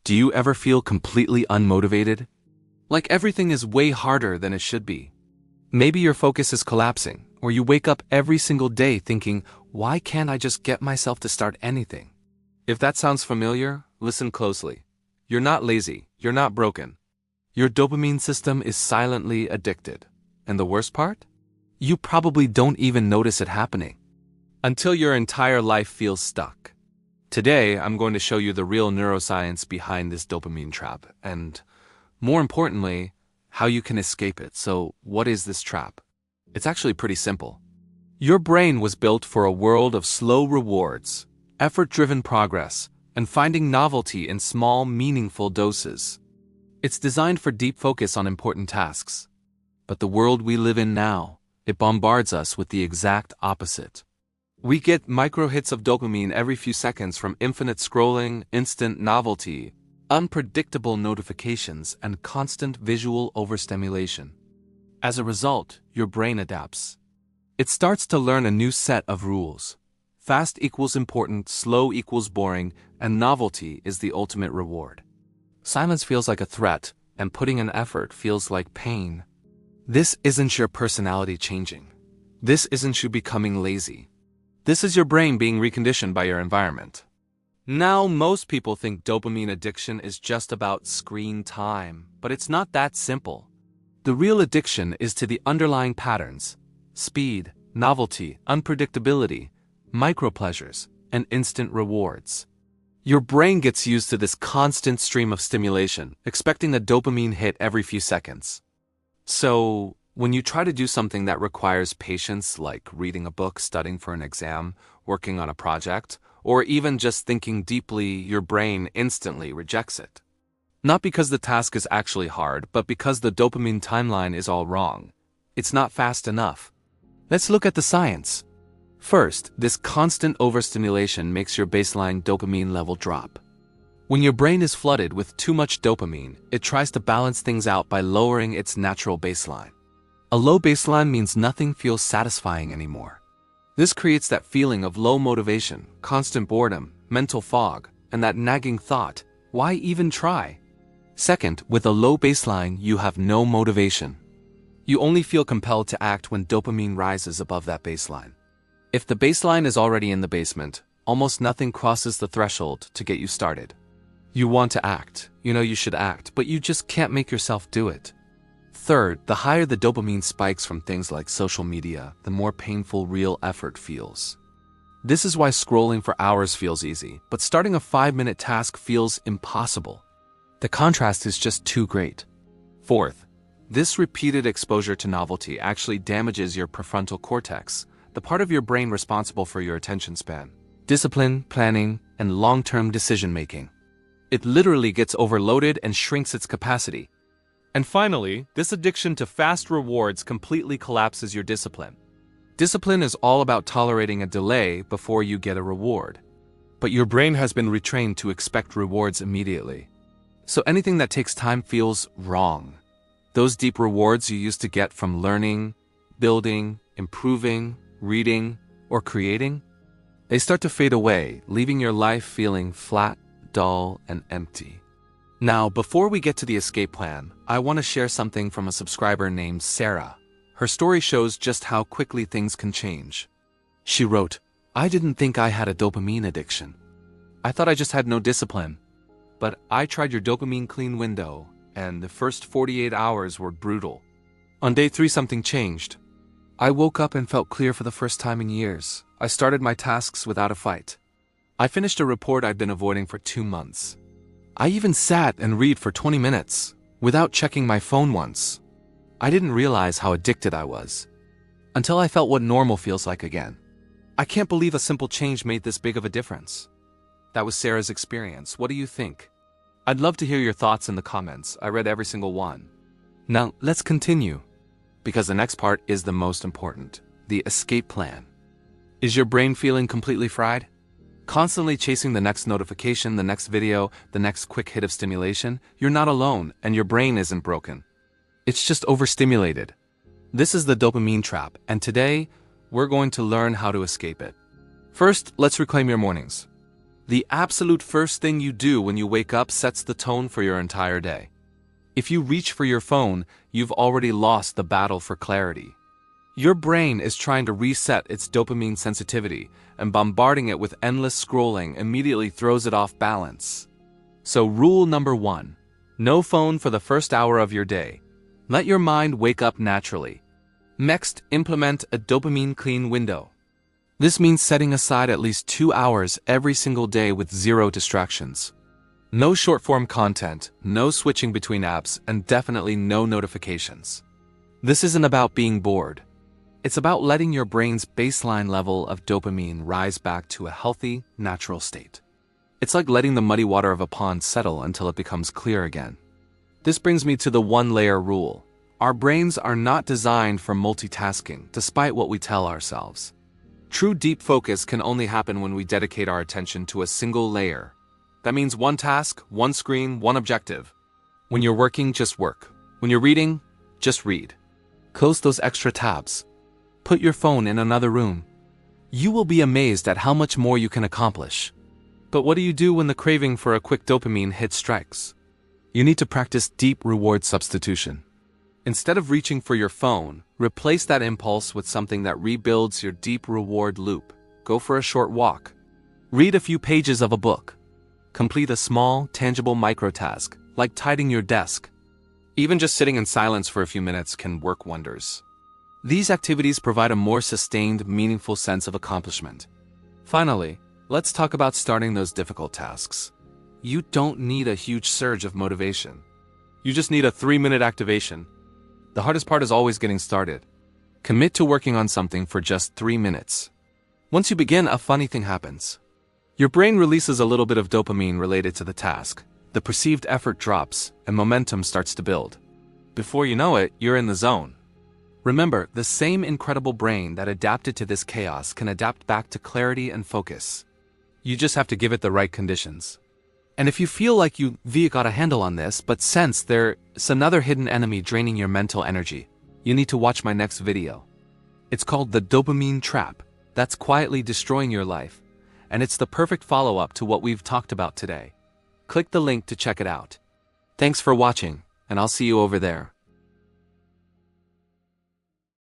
Do you ever feel completely unmotivated? Like everything is way harder than it should be. Maybe your focus is collapsing, or you wake up every single day thinking, why can't I just get myself to start anything? If that sounds familiar, listen closely. You're not lazy, you're not broken. Your dopamine system is silently addicted. And the worst part? You probably don't even notice it happening until your entire life feels stuck. Today, I'm going to show you the real neuroscience behind this dopamine trap, and more importantly, how you can escape it. So, what is this trap? It's actually pretty simple. Your brain was built for a world of slow rewards, effort-driven progress, and finding novelty in small, meaningful doses. It's designed for deep focus on important tasks. But the world we live in now, it bombards us with the exact opposite. We get micro hits of dopamine every few seconds from infinite scrolling, instant novelty, unpredictable notifications, and constant visual overstimulation. As a result, your brain adapts. It starts to learn a new set of rules. Fast equals important, slow equals boring, and novelty is the ultimate reward. Silence feels like a threat, and putting in effort feels like pain. This isn't your personality changing. This isn't you becoming lazy. This is your brain being reconditioned by your environment. Now, most people think dopamine addiction is just about screen time, but it's not that simple. The real addiction is to the underlying patterns: speed, novelty, unpredictability, micropleasures, and instant rewards. Your brain gets used to this constant stream of stimulation, expecting a dopamine hit every few seconds. So, when you try to do something that requires patience, like reading a book, studying for an exam, working on a project, or even just thinking deeply, your brain instantly rejects it. Not because the task is actually hard, but because the dopamine timeline is all wrong. It's not fast enough. Let's look at the science. First, this constant overstimulation makes your baseline dopamine level drop. When your brain is flooded with too much dopamine, it tries to balance things out by lowering its natural baseline. A low baseline means nothing feels satisfying anymore. This creates that feeling of low motivation, constant boredom, mental fog, and that nagging thought, why even try? Second, with a low baseline, you have no motivation. You only feel compelled to act when dopamine rises above that baseline. If the baseline is already in the basement, almost nothing crosses the threshold to get you started. You want to act, you know you should act, but you just can't make yourself do it. Third, the higher the dopamine spikes from things like social media, the more painful real effort feels. This is why scrolling for hours feels easy, but starting a 5-minute task feels impossible. The contrast is just too great. Fourth, this repeated exposure to novelty actually damages your prefrontal cortex, the part of your brain responsible for your attention span, discipline, planning, and long-term decision-making. It literally gets overloaded and shrinks its capacity. And finally, this addiction to fast rewards completely collapses your discipline. Discipline is all about tolerating a delay before you get a reward. But your brain has been retrained to expect rewards immediately. So anything that takes time feels wrong. Those deep rewards you used to get from learning, building, improving, reading, or creating, they start to fade away, leaving your life feeling flat, dull, and empty. Now, before we get to the escape plan, I want to share something from a subscriber named Sarah. Her story shows just how quickly things can change. She wrote, "I didn't think I had a dopamine addiction. I thought I just had no discipline. But I tried your dopamine clean window, and the first 48 hours were brutal. On day 3, something changed. I woke up and felt clear for the first time in years. I started my tasks without a fight. I finished a report I'd been avoiding for 2 months. I even sat and read for 20 minutes, without checking my phone once. I didn't realize how addicted I was, until I felt what normal feels like again. I can't believe a simple change made this big of a difference." That was Sarah's experience. What do you think? I'd love to hear your thoughts in the comments. I read every single one. Now, let's continue, because the next part is the most important, the escape plan. Is your brain feeling completely fried? Constantly chasing the next notification, the next video, the next quick hit of stimulation? You're not alone, and your brain isn't broken. It's just overstimulated. This is the dopamine trap, and today, we're going to learn how to escape it. First, let's reclaim your mornings. The absolute first thing you do when you wake up sets the tone for your entire day. If you reach for your phone, you've already lost the battle for clarity. Your brain is trying to reset its dopamine sensitivity, and bombarding it with endless scrolling immediately throws it off balance. So rule number 1. No phone for the first hour of your day. Let your mind wake up naturally. Next, implement a dopamine clean window. This means setting aside at least 2 hours every single day with zero distractions. No short-form content, no switching between apps, and definitely no notifications. This isn't about being bored. It's about letting your brain's baseline level of dopamine rise back to a healthy, natural state. It's like letting the muddy water of a pond settle until it becomes clear again. This brings me to the one-layer rule. Our brains are not designed for multitasking, despite what we tell ourselves. True deep focus can only happen when we dedicate our attention to a single layer. That means one task, one screen, one objective. When you're working, just work. When you're reading, just read. Close those extra tabs. Put your phone in another room. You will be amazed at how much more you can accomplish. But what do you do when the craving for a quick dopamine hit strikes? You need to practice deep reward substitution. Instead of reaching for your phone, replace that impulse with something that rebuilds your deep reward loop. Go for a short walk. Read a few pages of a book. Complete a small, tangible microtask, like tidying your desk. Even just sitting in silence for a few minutes can work wonders. These activities provide a more sustained, meaningful sense of accomplishment. Finally, let's talk about starting those difficult tasks. You don't need a huge surge of motivation. You just need a 3-minute activation. The hardest part is always getting started. Commit to working on something for just 3 minutes. Once you begin, a funny thing happens. Your brain releases a little bit of dopamine related to the task. The perceived effort drops, and momentum starts to build. Before you know it, you're in the zone. Remember, the same incredible brain that adapted to this chaos can adapt back to clarity and focus. You just have to give it the right conditions. And if you feel like you've got a handle on this, but sense there's another hidden enemy draining your mental energy, you need to watch my next video. It's called the dopamine trap. That's quietly destroying your life. And it's the perfect follow-up to what we've talked about today. Click the link to check it out. Thanks for watching, and I'll see you over there.